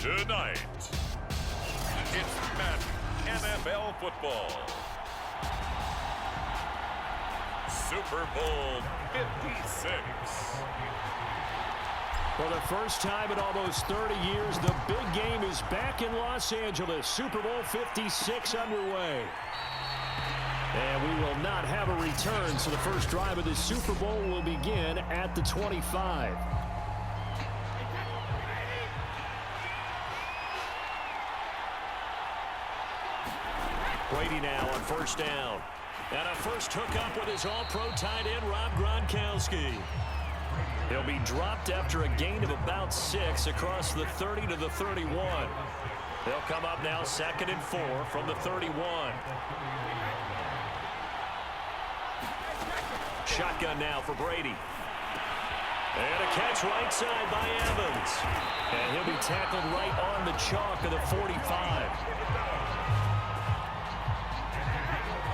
Tonight, it's Madden NFL football. Super Bowl 56. For the first time in almost 30 years, the big game is back in Los Angeles. Super Bowl 56 underway. And we will not have a return, so the first drive of the Super Bowl will begin at the 25. Brady now on first down. And a first hookup with his all-pro tight end, Rob Gronkowski. He'll be dropped after a gain of about 6 across the 30 to the 31. They'll come up now 2nd and 4 from the 31. Shotgun now for Brady. And a catch right side by Evans. And he'll be tackled right on the chalk of the 45.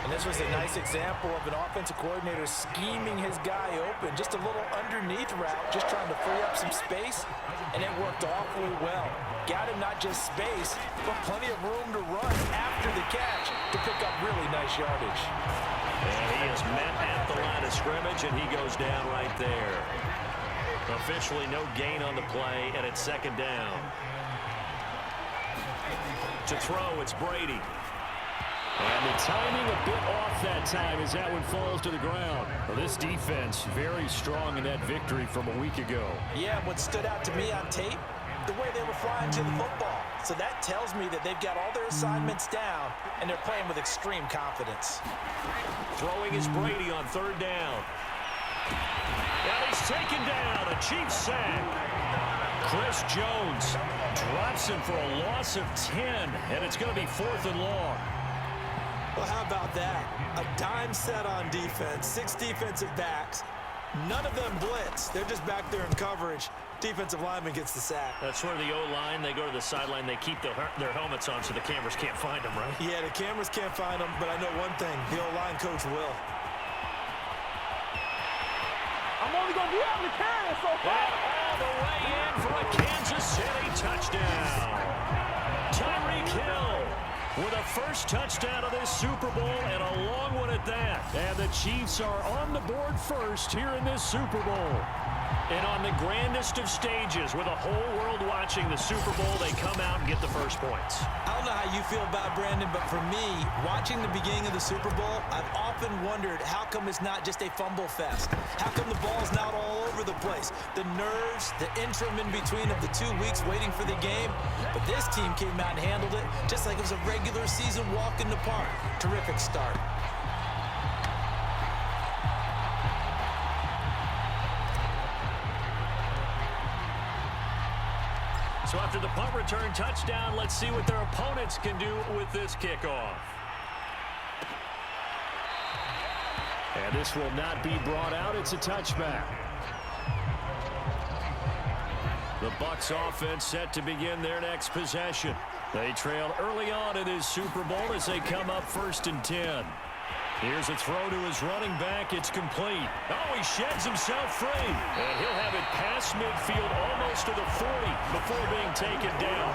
And this was a nice example of an offensive coordinator scheming his guy open. Just a little underneath route, just trying to free up some space, and it worked awfully well. Got him not just space, but plenty of room to run after the catch to pick up really nice yardage. And he is met at the line of scrimmage, and he goes down right there. Officially no gain on the play, and it's 2nd down. To throw, it's Brady. And the timing a bit off that time as that one falls to the ground. Well, this defense very strong in that victory from a week ago. Yeah, what stood out to me on tape, the way they were flying to the football. So that tells me that they've got all their assignments down, and they're playing with extreme confidence. Throwing is Brady on 3rd down. And he's taken down, a Chiefs sack. Chris Jones drops him for a loss of 10, and it's going to be 4th and long. Well, how about that? A dime set on defense, 6 defensive backs. None of them blitz. They're just back there in coverage. Defensive lineman gets the sack. That's where the O-line, they go to the sideline, they keep their helmets on so the cameras can't find them, right? Yeah, the cameras can't find them, but I know one thing. The O-line coach will. I'm only going to be able to carry it so far. And all the way in for a Kansas City touchdown. Tyreek Hill with a first touchdown of this Super Bowl, and a long one at that. And the Chiefs are on the board first here in this Super Bowl. And on the grandest of stages, with the whole world watching the Super Bowl, they come out and get the first points. I don't know how you feel about it, Brandon, but for me, watching the beginning of the Super Bowl, I've often wondered how come it's not just a fumble fest? How come the ball's not all over the place? The nerves, the interim in between of the 2 weeks waiting for the game. But this team came out and handled it just like it was a regular season walk in the park. Terrific start. So after the punt return touchdown, let's see what their opponents can do with this kickoff. And this will not be brought out. It's a touchback. The Bucs offense set to begin their next possession. They trail early on in this Super Bowl as they come up 1st and 10. Here's a throw to his running back. It's complete. Oh, he sheds himself free. And he'll have it past midfield almost to the 40 before being taken down.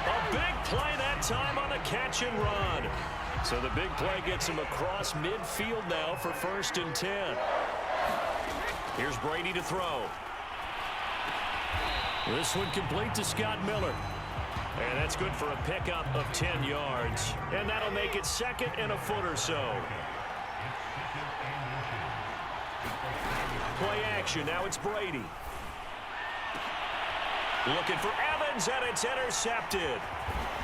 A big play that time on the catch and run. So the big play gets him across midfield now for 1st and 10. Here's Brady to throw. This one complete to Scott Miller. And that's good for a pickup of 10 yards. And that'll make it 2nd and a foot or so. Play action. Now it's Brady. Looking for Evans, and it's intercepted.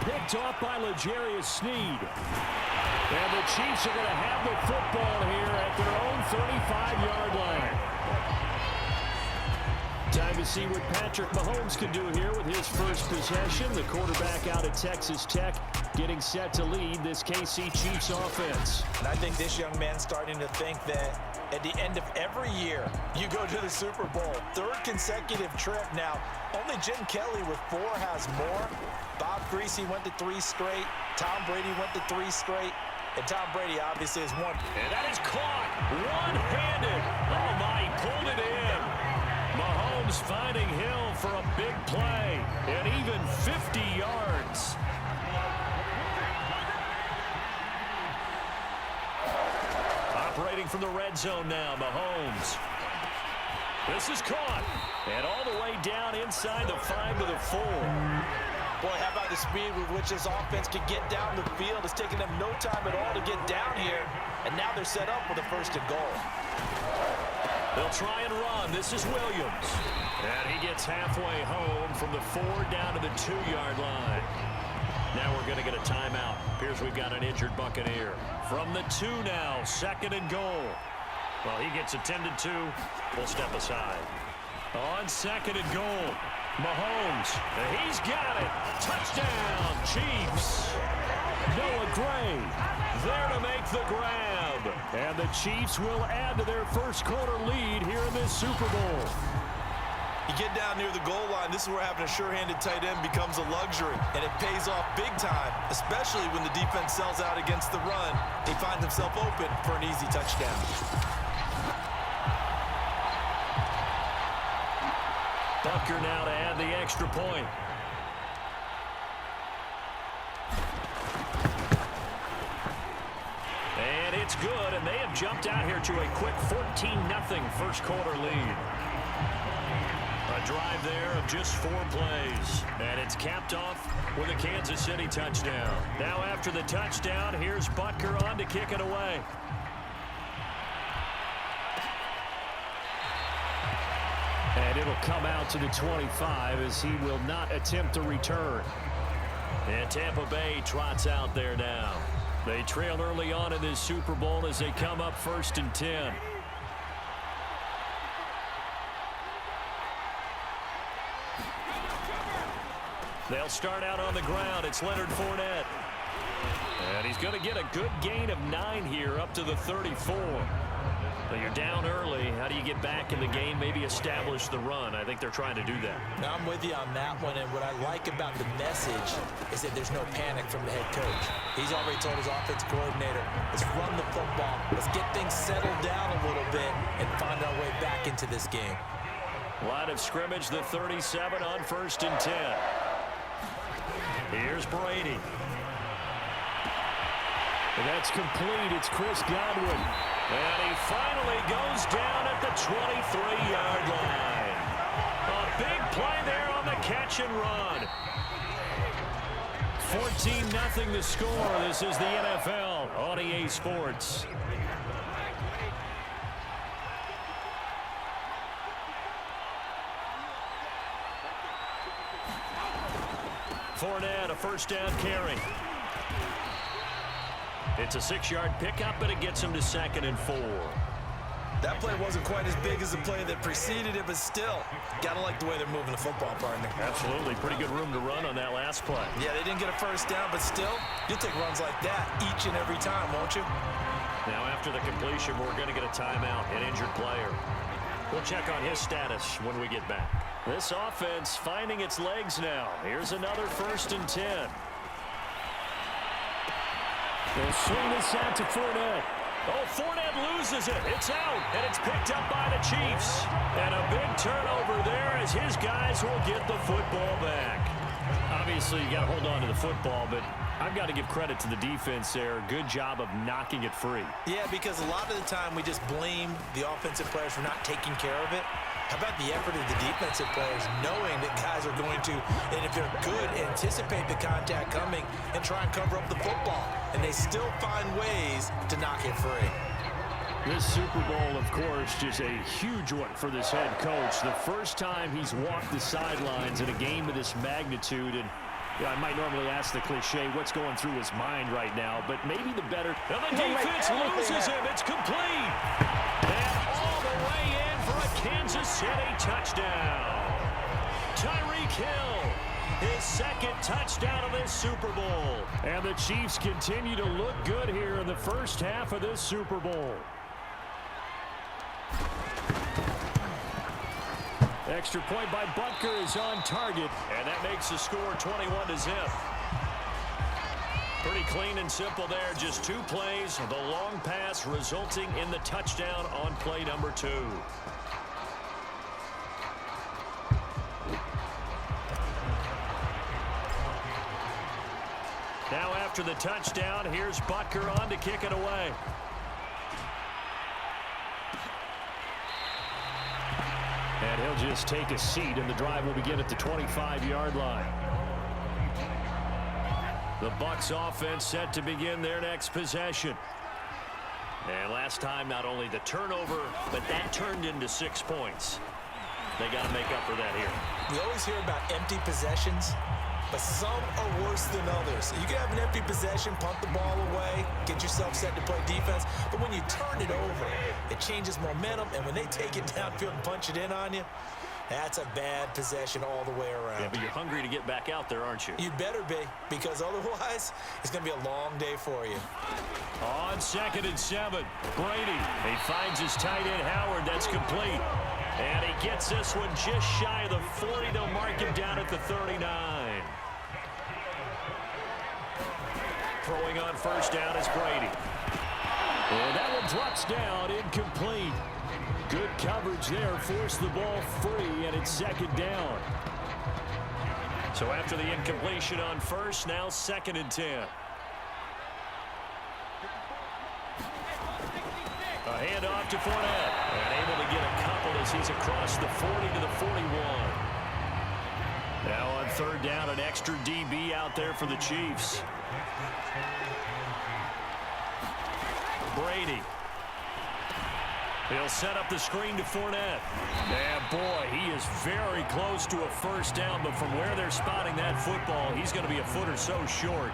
Picked off by L'Jarius Sneed. And the Chiefs are going to have the football here at their own 35-yard line. Time to see what Patrick Mahomes can do here with his first possession. The quarterback out at Texas Tech getting set to lead this KC Chiefs offense. And I think this young man's starting to think that at the end of every year, you go to the Super Bowl. 3rd consecutive trip now. Only Jim Kelly with 4 has more. Bob Greasy went to 3 straight. Tom Brady went to 3 straight. And Tom Brady obviously has won. And that is caught one-handed. Oh, my, he pulled it in. Mahomes finding Hill for a big play. And even 50 yards. Operating from the red zone now, Mahomes. This is caught. And all the way down inside the 5 to the 4. Boy, how about the speed with which this offense can get down the field? It's taking them no time at all to get down here. And now they're set up with a 1st and goal. They'll try and run. This is Williams. And he gets halfway home from the 4 down to the 2-yard line. Now we're going to get a timeout. Appears we've got an injured Buccaneer. From the 2 now, 2nd and goal. Well, he gets attended to. We'll step aside. On 2nd and goal, Mahomes. He's got it. Touchdown, Chiefs. Noah Gray there to make the grab. And the Chiefs will add to their first quarter lead here in this Super Bowl. You get down near the goal line, this is where having a sure-handed tight end becomes a luxury, and it pays off big time, especially when the defense sells out against the run. He finds himself open for an easy touchdown. Bucker now to add the extra point. And it's good, and they have jumped out here to a quick 14-0 first quarter lead. A drive there of just 4 plays. And it's capped off with a Kansas City touchdown. Now after the touchdown, here's Butker on to kick it away. And it'll come out to the 25 as he will not attempt a return. And Tampa Bay trots out there now. They trail early on in this Super Bowl as they come up 1st and 10. They'll start out on the ground. It's Leonard Fournette. And he's going to get a good gain of 9 here up to the 34. But you're down early. How do you get back in the game, maybe establish the run? I think they're trying to do that. Now, I'm with you on that one, and what I like about the message is that there's no panic from the head coach. He's already told his offensive coordinator, let's run the football, let's get things settled down a little bit and find our way back into this game. Line of scrimmage, the 37 on 1st and 10. Here's Brady. And that's complete. It's Chris Godwin. And he finally goes down at the 23-yard line. A big play there on the catch and run. 14-0 the score. This is the NFL on EA Sports. Fournette, a 1st down carry. It's a 6-yard pickup, but it gets him to 2nd and 4. That play wasn't quite as big as the play that preceded it, but still, gotta like the way they're moving the football, partner. Absolutely. Pretty good room to run on that last play. Yeah, they didn't get a 1st down, but still, you'll take runs like that each and every time, won't you? Now, after the completion, we're going to get a timeout, an injured player. We'll check on his status when we get back. This offense finding its legs now. Here's another 1st and 10. They'll swing this out to Fournette. Oh, Fournette loses it. It's out, and it's picked up by the Chiefs. And a big turnover there as his guys will get the football back. Obviously, you got to hold on to the football, but I've got to give credit to the defense there. Good job of knocking it free. Yeah, because a lot of the time we just blame the offensive players for not taking care of it. How about the effort of the defensive players knowing that guys are going to, and if they're good, anticipate the contact coming and try and cover up the football. And they still find ways to knock it free. This Super Bowl, of course, is a huge one for this head coach. The first time he's walked the sidelines in a game of this magnitude. And I might normally ask the cliche, what's going through his mind right now, but maybe the better. And the defense loses him. It's complete. And all the way in for a Kansas City touchdown. Tyreek Hill, his 2nd touchdown of this Super Bowl. And the Chiefs continue to look good here in the first half of this Super Bowl. Extra point by Butker is on target, and that makes the score 21-0. Pretty clean and simple there. Just 2 plays. The long pass resulting in the touchdown on play number 2. Now after the touchdown, here's Butker on to kick it away. And he'll just take a seat, and the drive will begin at the 25-yard line. The Bucs offense set to begin their next possession. And last time, not only the turnover, but that turned into 6 points. They got to make up for that here. We always hear about empty possessions, but some are worse than others. You can have an empty possession, punt the ball away, get yourself set to play defense, but when you turn it over, it changes momentum, and when they take it downfield and punch it in on you, that's a bad possession all the way around. Yeah, but you're hungry to get back out there, aren't you? You better be, because otherwise, it's going to be a long day for you. On 2nd and 7, Brady. He finds his tight end, Howard. That's complete. And he gets this one just shy of the 40. They'll mark him down at the 39. Throwing on first down is Brady. And that one drops down, incomplete. Good coverage there, forced the ball free, and it's 2nd down. So after the incompletion on first, now 2nd and 10. A handoff to Fournette. And able to get a couple as he's across the 40 to the 41. Now on 3rd down, an extra DB out there for the Chiefs. Brady. He'll set up the screen to Fournette. And boy, he is very close to a first down, but from where they're spotting that football, he's going to be a foot or so short.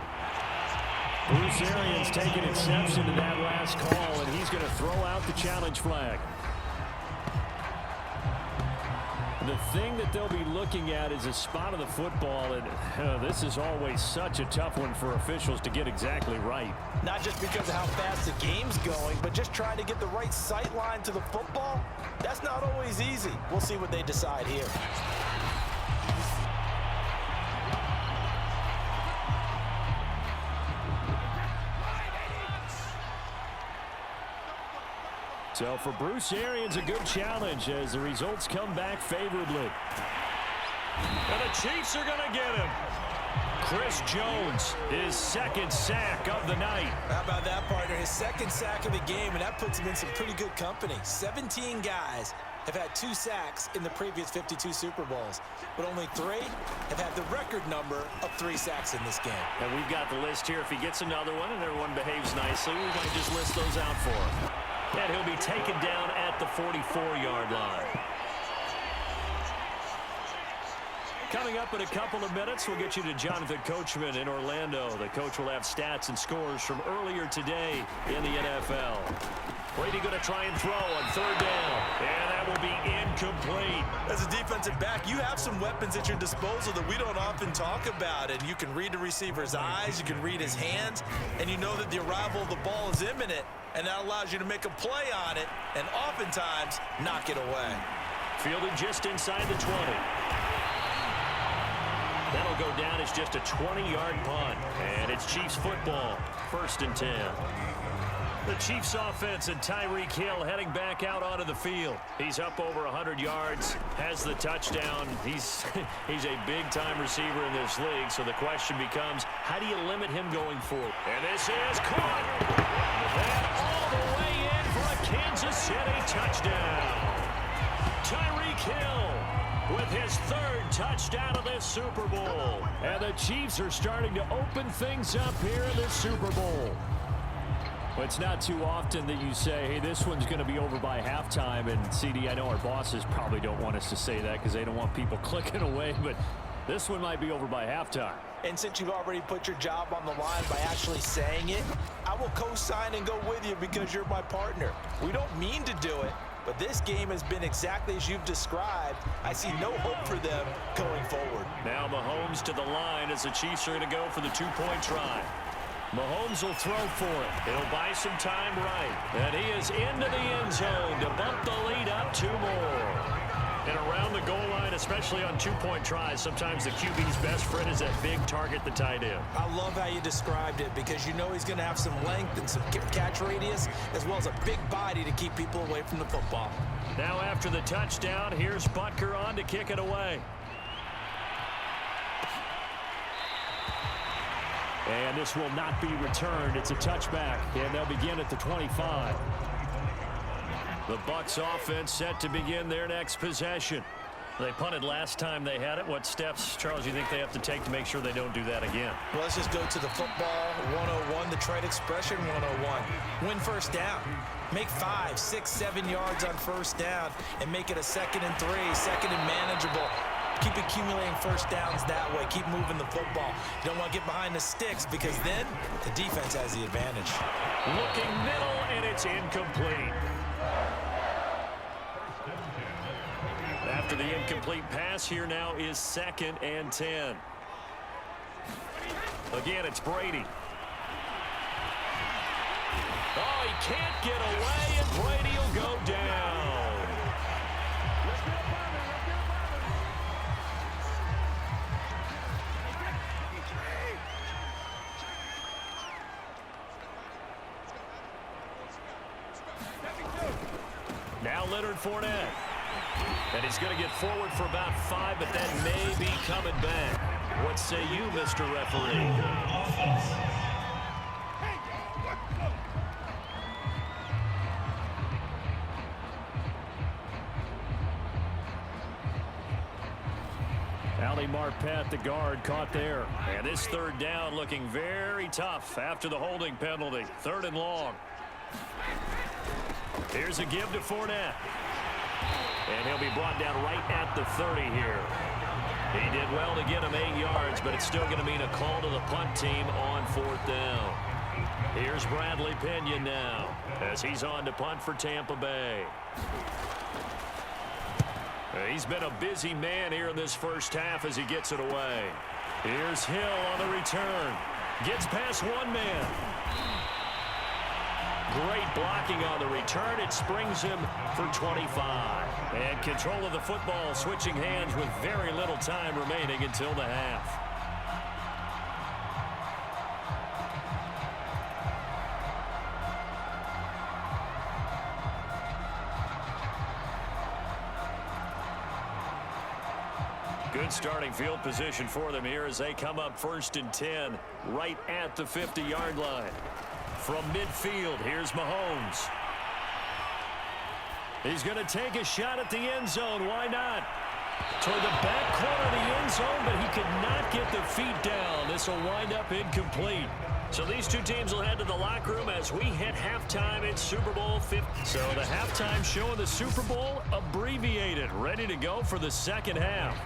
Bruce Arians taking exception to that last call, and he's going to throw out the challenge flag. The thing that they'll be looking at is a spot of the football, and this is always such a tough one for officials to get exactly right. Not just because of how fast the game's going, but just trying to get the right sight line to the football. That's not always easy. We'll see what they decide here. So for Bruce Arians, a good challenge as the results come back favorably. And the Chiefs are going to get him. Chris Jones, his 2nd sack of the night. How about that, partner? His 2nd sack of the game, and that puts him in some pretty good company. 17 guys have had 2 sacks in the previous 52 Super Bowls, but only 3 have had the record number of 3 sacks in this game. And we've got the list here. If he gets another one and everyone behaves nicely, we might just list those out for him. And he'll be taken down at the 44-yard line. Coming up in a couple of minutes, we'll get you to Jonathan Coachman in Orlando. The coach will have stats and scores from earlier today in the NFL. Brady going to try and throw on 3rd down. And that will be incomplete. As a defensive back, you have some weapons at your disposal that we don't often talk about. And you can read the receiver's eyes, you can read his hands, and you know that the arrival of the ball is imminent. And that allows you to make a play on it and oftentimes knock it away. Fielded just inside the 20. That'll go down as just a 20-yard punt. And it's Chiefs football, 1st and 10. The Chiefs offense and Tyreek Hill heading back out onto the field. He's up over 100 yards, has the touchdown. He's a big-time receiver in this league, so the question becomes, how do you limit him going forward? And this is caught. And all the way in for a Kansas City touchdown. Tyreek Hill with his 3rd touchdown of this Super Bowl. And the Chiefs are starting to open things up here in this Super Bowl. Well, it's not too often that you say, hey, this one's going to be over by halftime. And, CD, I know our bosses probably don't want us to say that because they don't want people clicking away, but this one might be over by halftime. And since you've already put your job on the line by actually saying it, I will co-sign and go with you because you're my partner. We don't mean to do it, but this game has been exactly as you've described. I see no hope for them going forward. Now Mahomes to the line as the Chiefs are going to go for the 2-point try. Mahomes will throw for it. He'll buy some time right. And he is into the end zone to bump the lead up 2 more. And around the goal line, especially on 2-point tries, sometimes the QB's best friend is that big target, the tight end. I love how you described it because you know he's going to have some length and some catch radius as well as a big body to keep people away from the football. Now after the touchdown, here's Butker on to kick it away. And this will not be returned. It's a touchback, and they'll begin at the 25. The Bucs offense set to begin their next possession. They punted last time they had it. What steps, Charles, you think they have to take to make sure they don't do that again? Well, let's just go to the football 101, the trade expression 101. Win first down. Make 5, 6, 7 yards on first down and make it a 2nd and 3, second and manageable. Keep accumulating first downs that way. Keep moving the football. You don't want to get behind the sticks because then the defense has the advantage. Looking middle, and it's incomplete. After the incomplete pass, here now is 2nd and 10. Again, it's Brady. Oh, he can't get away, and Brady will go down. Now Leonard Fournette. And he's going to get forward for about 5, but that may be coming back. What say you, Mr. Referee? Ali Marpet, the guard, caught there. And this 3rd down looking very tough after the holding penalty. 3rd and long. Here's a give to Fournette. And he'll be brought down right at the 30 here. He did well to get him 8 yards, but it's still going to mean a call to the punt team on 4th down. Here's Bradley Pinion now as he's on to punt for Tampa Bay. He's been a busy man here in this first half as he gets it away. Here's Hill on the return. Gets past one man. Great blocking on the return. It springs him for 25. And control of the football switching hands with very little time remaining until the half. Good starting field position for them here as they come up 1st and 10 right at the 50-yard line. From midfield, here's Mahomes. He's going to take a shot at the end zone. Why not? Toward the back corner of the end zone, but he could not get the feet down. This will wind up incomplete. So these two teams will head to the locker room as we hit halftime in Super Bowl 50. So the halftime show of the Super Bowl abbreviated, ready to go for the 2nd half.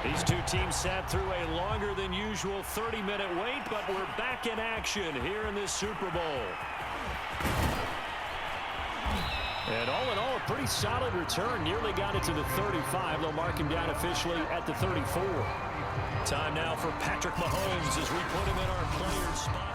These two teams sat through a longer than usual 30-minute wait, but we're back in action here in this Super Bowl. And all in all, a pretty solid return. Nearly got it to the 35. They'll mark him down officially at the 34. Time now for Patrick Mahomes as we put him in our players' spotlight.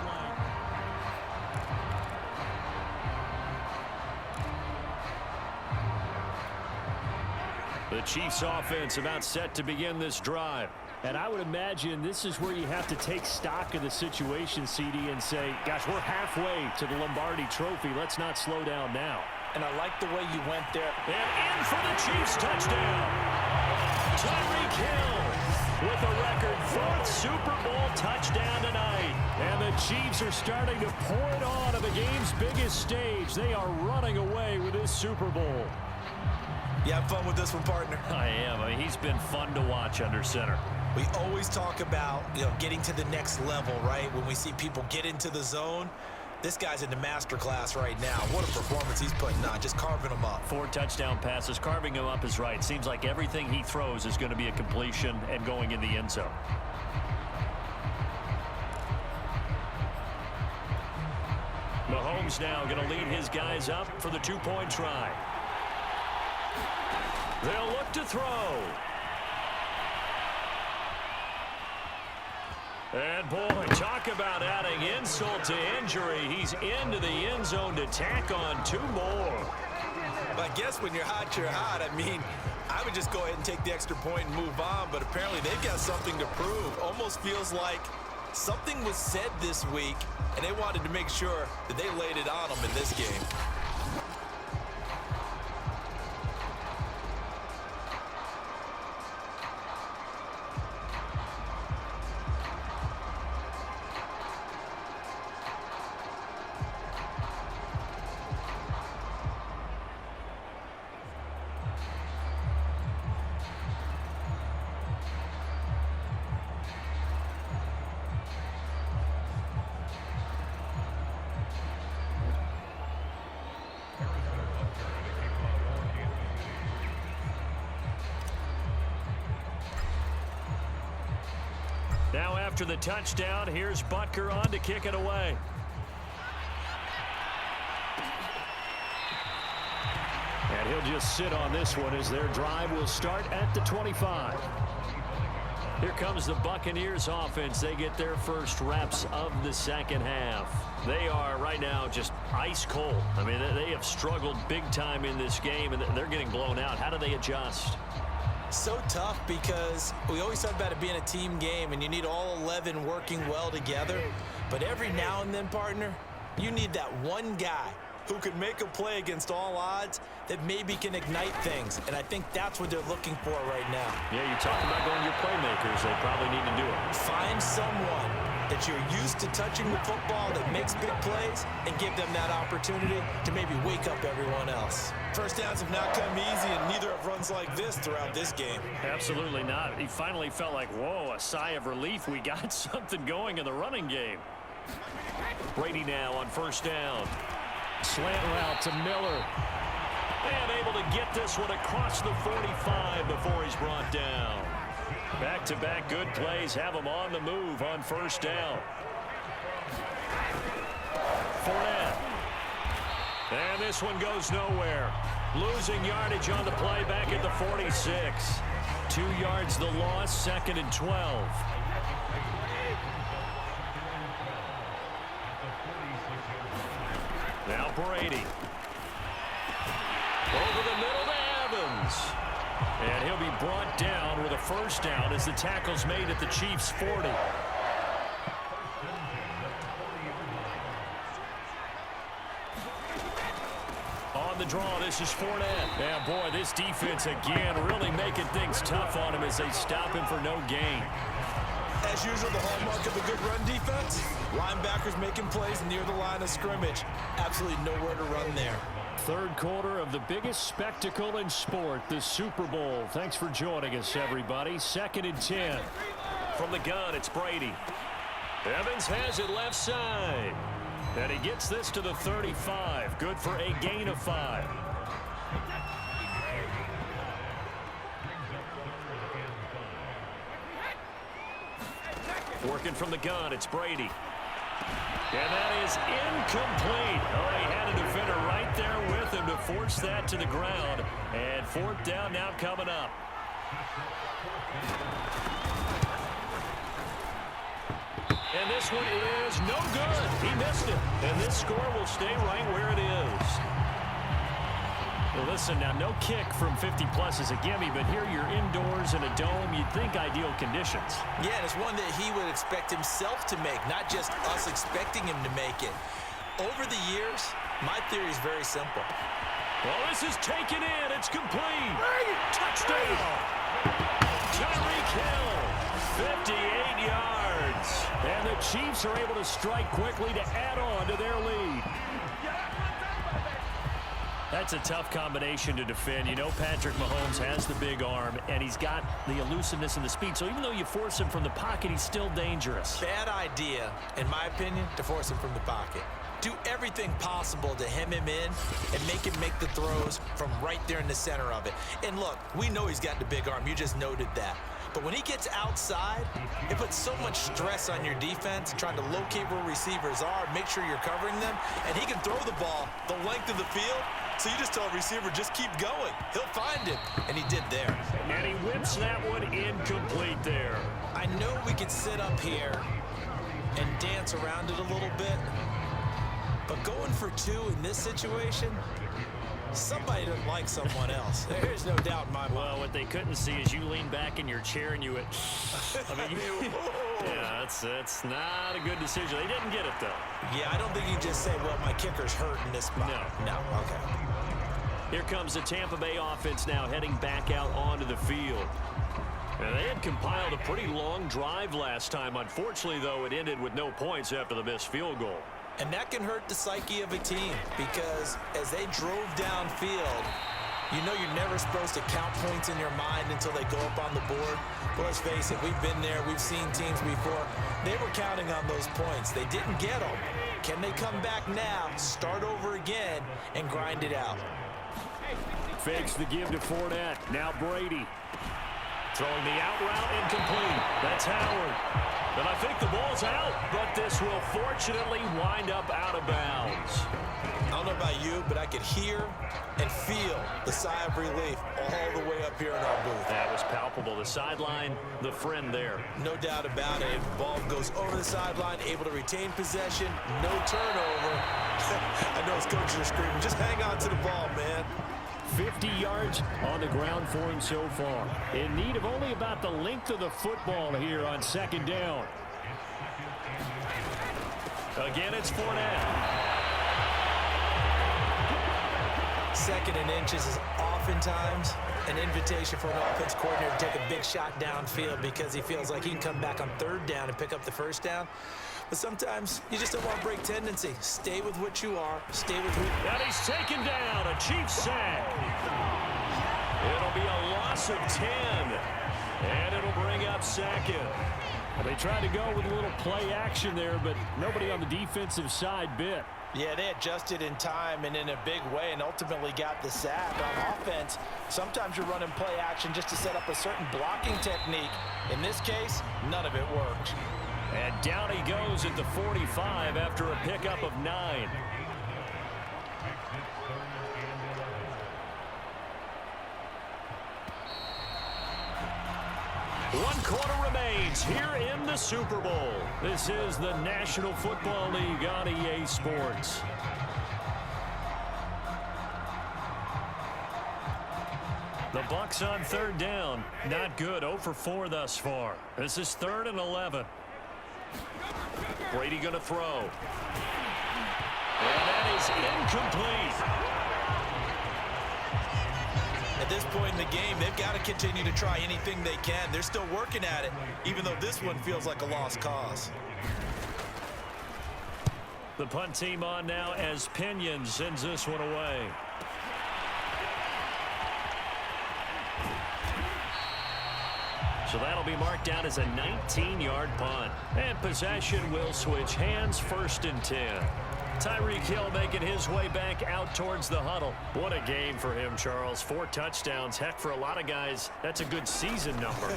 The Chiefs offense about set to begin this drive. And I would imagine this is where you have to take stock of the situation, CD, and say, gosh, we're halfway to the Lombardi Trophy. Let's not slow down now. And I like the way you went there. And in for the Chiefs touchdown. Tyreek Hill with a record 4th Super Bowl touchdown tonight. And the Chiefs are starting to pour it on the game's biggest stage. They are running away with this Super Bowl. You have fun with this one, partner? I am. I mean, he's been fun to watch under center. We always talk about, getting to the next level, right? When we see people get into the zone, this guy's in the master class right now. What a performance he's putting on, just carving them up. 4 touchdown passes. Carving him up is right. Seems like everything he throws is going to be a completion and going in the end zone. Mahomes now going to lead his guys up for the 2-point try. They'll look to throw. And boy, talk about adding insult to injury. He's into the end zone to tack on 2 more. But I guess when you're hot, you're hot. I mean, I would just go ahead and take the extra point and move on, but apparently they've got something to prove. Almost feels like something was said this week, and they wanted to make sure that they laid it on them in this game. Now after the touchdown, here's Butker on to kick it away. And he'll just sit on this one as their drive will start at the 25. Here comes the Buccaneers offense. They get their first reps of the second half. They are right now just ice cold. I mean, they have struggled big time in this game, and they're getting blown out. How do they adjust? So tough because we always talk about it being a team game, and you need all 11 working well together. But every now and then, partner, you need that one guy who can make a play against all odds that maybe can ignite things. And I think that's what they're looking for right now. Yeah, you're talking about going to your playmakers. They probably need to do it. Find someone that you're used to touching the football that makes big plays and give them that opportunity to maybe wake up everyone else. First downs have not come easy, and neither have runs like this throughout this game. Absolutely not. He finally felt like, whoa, a sigh of relief. We got something going in the running game. Brady now on first down. Slant route to Miller. And able to get this one across the 45 before he's brought down. Back-to-back good plays have him on the move on first down. Fournette. And this one goes nowhere. Losing yardage on the play back at the 46. 2 yards the loss, 2nd and 12. Now Brady. Over the middle to Evans. And he'll be brought down with a first down as the tackle's made at the Chiefs' 40. On the draw, this is Fournette. Yeah, boy, this defense again really making things tough on him as they stop him for no gain. As usual, the hallmark of a good run defense, linebackers making plays near the line of scrimmage. Absolutely nowhere to run there. Third quarter of the biggest spectacle in sport, the Super Bowl. Thanks for joining us, everybody. 2nd and 10. From the gun, it's Brady. Evans has it left side. And he gets this to the 35. Good for a gain of 5. Working from the gun, it's Brady. And that is incomplete. Oh, he had a defender right there with him to force that to the ground. And 4th down now coming up. And this one is no good. He missed it. And this score will stay right where it is. Well, listen, now no kick from 50-plus is a gimme, but here you're indoors in a dome. You'd think ideal conditions. Yeah, and it's one that he would expect himself to make, not just us expecting him to make it. Over the years, my theory is very simple. Well, this is taken in. It's complete. Touchdown. Tyreek Hill, 58 yards. And the Chiefs are able to strike quickly to add on to their lead. That's a tough combination to defend. You know Patrick Mahomes has the big arm, and he's got the elusiveness and the speed. So even though you force him from the pocket, he's still dangerous. Bad idea, in my opinion, to force him from the pocket. Do everything possible to hem him in and make him make the throws from right there in the center of it. And look, we know he's got the big arm. You just noted that. But when he gets outside, it puts so much stress on your defense, trying to locate where receivers are, make sure you're covering them, and he can throw the ball the length of the field. So you just tell a receiver, just keep going. He'll find it, and he did there. And he whips that one incomplete there. I know we could sit up here and dance around it a little bit, but going for 2 in this situation, somebody doesn't like someone else. There's no doubt in my mind. Well, what they couldn't see is you lean back in your chair and you went, I mean, yeah, that's not a good decision. They didn't get it, though. Yeah, I don't think you just say, well, my kicker's hurt in this spot. No, okay. Here comes the Tampa Bay offense now heading back out onto the field. And they had compiled a pretty long drive last time. Unfortunately, though, it ended with no points after the missed field goal. And that can hurt the psyche of a team because as they drove downfield, you know you're never supposed to count points in your mind until they go up on the board. But let's face it, we've been there. We've seen teams before. They were counting on those points. They didn't get them. Can they come back now, start over again, and grind it out? Fakes the give to Fournette. Now Brady. Throwing the out route incomplete. That's Howard. And I think the ball's out, but this will fortunately wind up out of bounds. I don't know about you, but I could hear and feel the sigh of relief all the way up here in our booth. That was palpable. The sideline, the friend there. No doubt about it. The ball goes over the sideline, able to retain possession, no turnover. I know his coaches are screaming, just hang on to the ball, man. 50 yards on the ground for him so far. In need of only about the length of the football here on second down. Again, it's Fournette. Second and inches is oftentimes an invitation for an offense coordinator to take a big shot downfield because he feels like he can come back on third down and pick up the first down. But sometimes you just don't want to break tendency. Stay with what you are. Stay with who. And he's taken down. A Chiefs sack. It'll be a loss of 10. And it'll bring up second. They tried to go with a little play action there, but nobody on the defensive side bit. Yeah, they adjusted in time and in a big way and ultimately got the sack. On offense, sometimes you're running play action just to set up a certain blocking technique. In this case, none of it worked. And down he goes at the 45 after a pickup of 9. One quarter remains here in the Super Bowl. This is the National Football League on EA Sports. The Bucs on third down. Not good. 0 for 4 thus far. This is 3rd and 11. Brady going to throw. And that is incomplete. At this point in the game, they've got to continue to try anything they can. They're still working at it, even though this one feels like a lost cause. The punt team on now as Pinion sends this one away. So that'll be marked down as a 19-yard punt. And possession will switch hands, 1st and 10. Tyreek Hill making his way back out towards the huddle. What a game for him, Charles. 4 touchdowns. Heck, for a lot of guys, that's a good season number.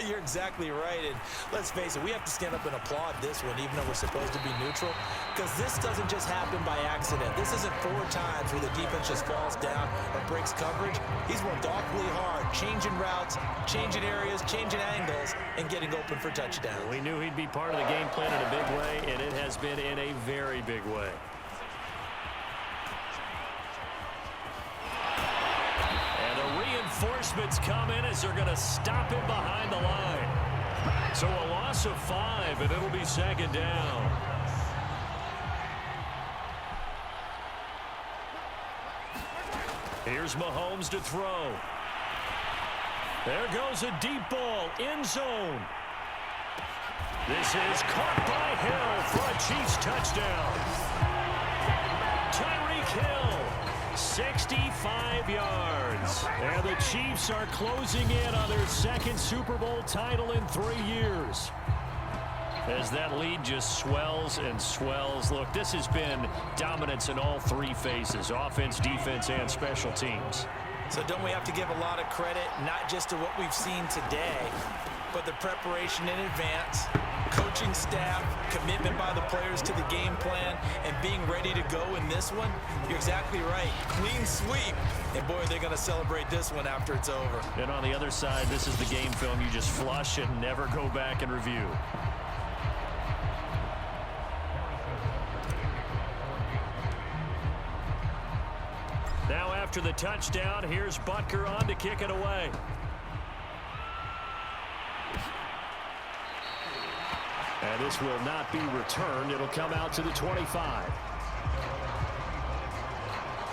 You're exactly right. And let's face it, we have to stand up and applaud this one, even though we're supposed to be neutral, because this doesn't just happen by accident. This isn't 4 times where the defense just falls down or breaks coverage. He's worked awfully hard, changing routes, changing areas, changing angles, and getting open for touchdowns. We knew he'd be part of the game plan in a big way, and it has been in a very big way. Reinforcements come in as they're going to stop him behind the line. So a loss of 5, and it'll be 2nd down. Here's Mahomes to throw. There goes a deep ball, end zone. This is caught by Hill for a Chiefs touchdown. Tyreek Hill. 65 yards. And the Chiefs are closing in on their 2nd Super Bowl title in 3 years. As that lead just swells and swells. Look, this has been dominance in all 3 phases, offense, defense, and special teams. So don't we have to give a lot of credit, not just to what we've seen today, but the preparation in advance, coaching staff, commitment by the players to the game plan, and being ready to go in this one? You're exactly right. Clean sweep. And boy, they're going to celebrate this one after it's over. And on the other side, this is the game film you just flush and never go back and review. Now after the touchdown, here's Butker on to kick it away. And this will not be returned. It'll come out to the 25.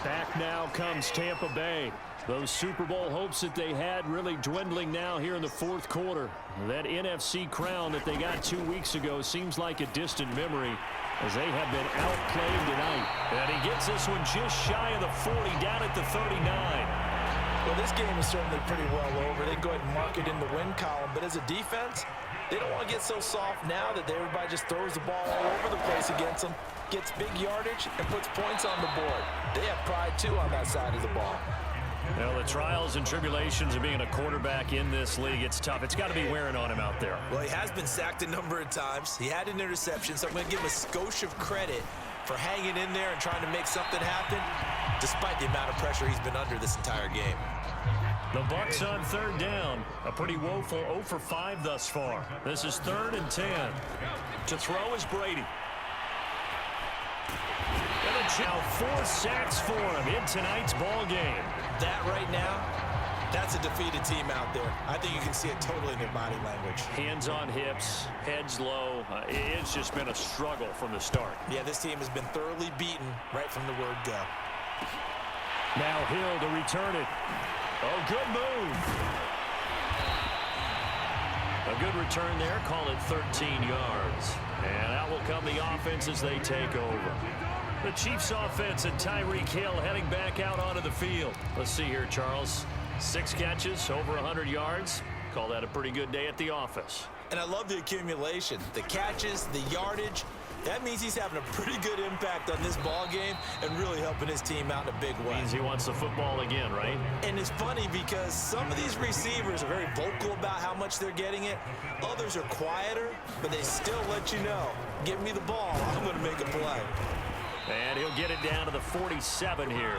Back now comes Tampa Bay. Those Super Bowl hopes that they had really dwindling now here in the 4th quarter. That NFC crown that they got 2 weeks ago seems like a distant memory as they have been outplayed tonight. And he gets this one just shy of the 40, down at the 39. Well, this game is certainly pretty well over. They go ahead and mark it in the win column. But as a defense, they don't want to get so soft now that everybody just throws the ball all over the place against them, gets big yardage, and puts points on the board. They have pride, too, on that side of the ball. Well, the trials and tribulations of being a quarterback in this league, it's tough. It's got to be wearing on him out there. Well, he has been sacked a number of times. He had an interception, so I'm going to give him a skosh of credit for hanging in there and trying to make something happen, despite the amount of pressure he's been under this entire game. The Bucs on third down. A pretty woeful 0 for 5 thus far. This is 3rd and 10. To throw is Brady. And now 4 sacks for him in tonight's ball game. That right now, that's a defeated team out there. I think you can see it totally in their body language. Hands on hips, heads low. It's just been a struggle from the start. Yeah, this team has been thoroughly beaten right from the word go. Now Hill to return it. Oh, good move. A good return there. Call it 13 yards. And out will come the offense as they take over. The Chiefs offense and Tyreek Hill heading back out onto the field. Let's see here, Charles. 6 catches, over 100 yards. Call that a pretty good day at the office. And I love the accumulation. The catches, the yardage. That means he's having a pretty good impact on this ball game and really helping his team out in a big way. Means he wants the football again, right? And it's funny because some of these receivers are very vocal about how much they're getting it. Others are quieter, but they still let you know, give me the ball, I'm going to make a play. And he'll get it down to the 47 here.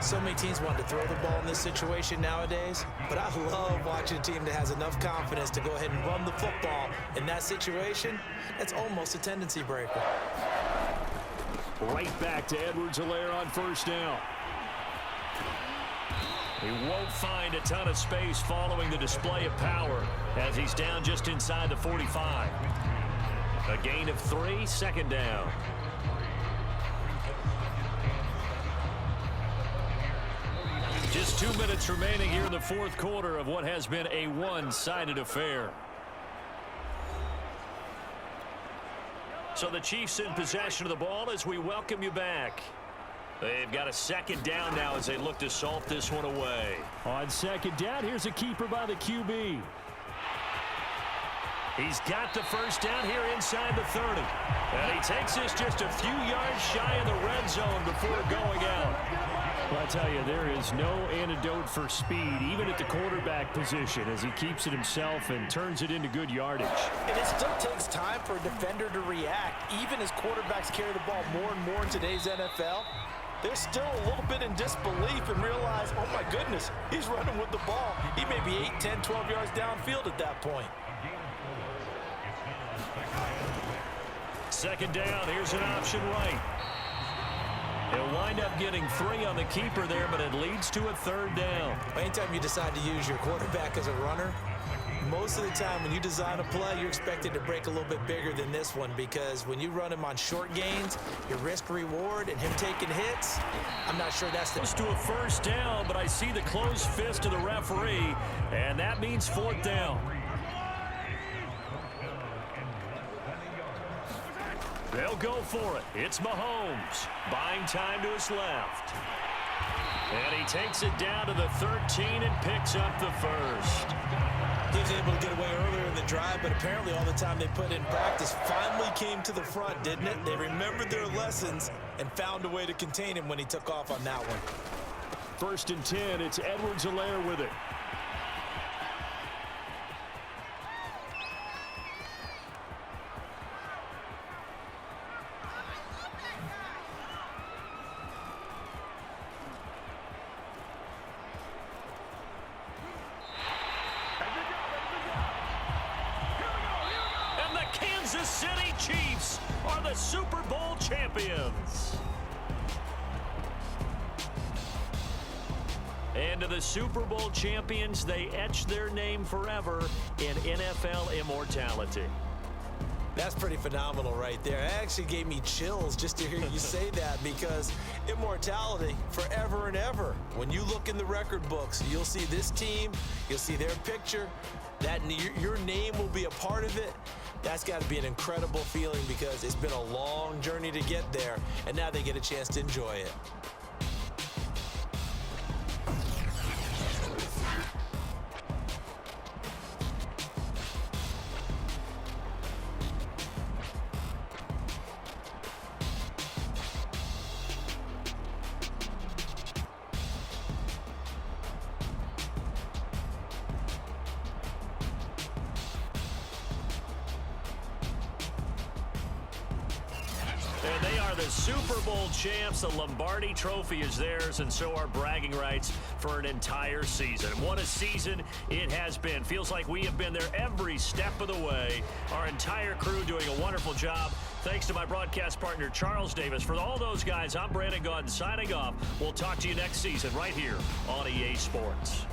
So many teams want to throw the ball in this situation nowadays, but I love watching a team that has enough confidence to go ahead and run the football in that situation. That's almost a tendency breaker. Right back to Edwards-Helaire on first down. He won't find a ton of space following the display of power as he's down just inside the 45. A gain of 3, 2nd down. Just 2 minutes remaining here in the 4th quarter of what has been a one-sided affair. So the Chiefs in possession of the ball as we welcome you back. They've got a 2nd down now as they look to salt this one away. On 2nd down, here's a keeper by the QB. He's got the 1st down here inside the 30. And he takes this just a few yards shy of the red zone before going out. Well, I tell you, there is no antidote for speed, even at the quarterback position, as he keeps it himself and turns it into good yardage. And it still takes time for a defender to react, even as quarterbacks carry the ball more and more in today's NFL. They're still a little bit in disbelief and realize, oh my goodness, he's running with the ball. He may be 8, 10, 12 yards downfield at that point. 2nd down, here's an option right. He'll wind up getting 3 on the keeper there, but it leads to a 3rd down. Anytime you decide to use your quarterback as a runner, most of the time when you design a play, you're expected to break a little bit bigger than this one, because when you run him on short gains, your risk-reward and him taking hits, I'm not sure that's the... Close to a 1st down, but I see the closed fist of the referee, and that means 4th down. They'll go for it. It's Mahomes. Buying time to his left. And he takes it down to the 13 and picks up the 1st. He was able to get away earlier in the drive, but apparently all the time they put in practice finally came to the front, didn't it? They remembered their lessons and found a way to contain him when he took off on that one. 1st and 10. It's Edwards-Helaire with it. Kansas City Chiefs are the Super Bowl champions. And to the Super Bowl champions, they etch their name forever in NFL immortality. That's pretty phenomenal right there. It actually gave me chills just to hear you say that, because immortality forever and ever. When you look in the record books, you'll see this team, you'll see their picture, that your name will be a part of it. That's got to be an incredible feeling, because it's been a long journey to get there, and now they get a chance to enjoy it. And they are the Super Bowl champs. The Lombardi Trophy is theirs, and so are bragging rights for an entire season. What a season it has been. Feels like we have been there every step of the way. Our entire crew doing a wonderful job. Thanks to my broadcast partner, Charles Davis. For all those guys, I'm Brandon Gaudin signing off. We'll talk to you next season right here on EA Sports.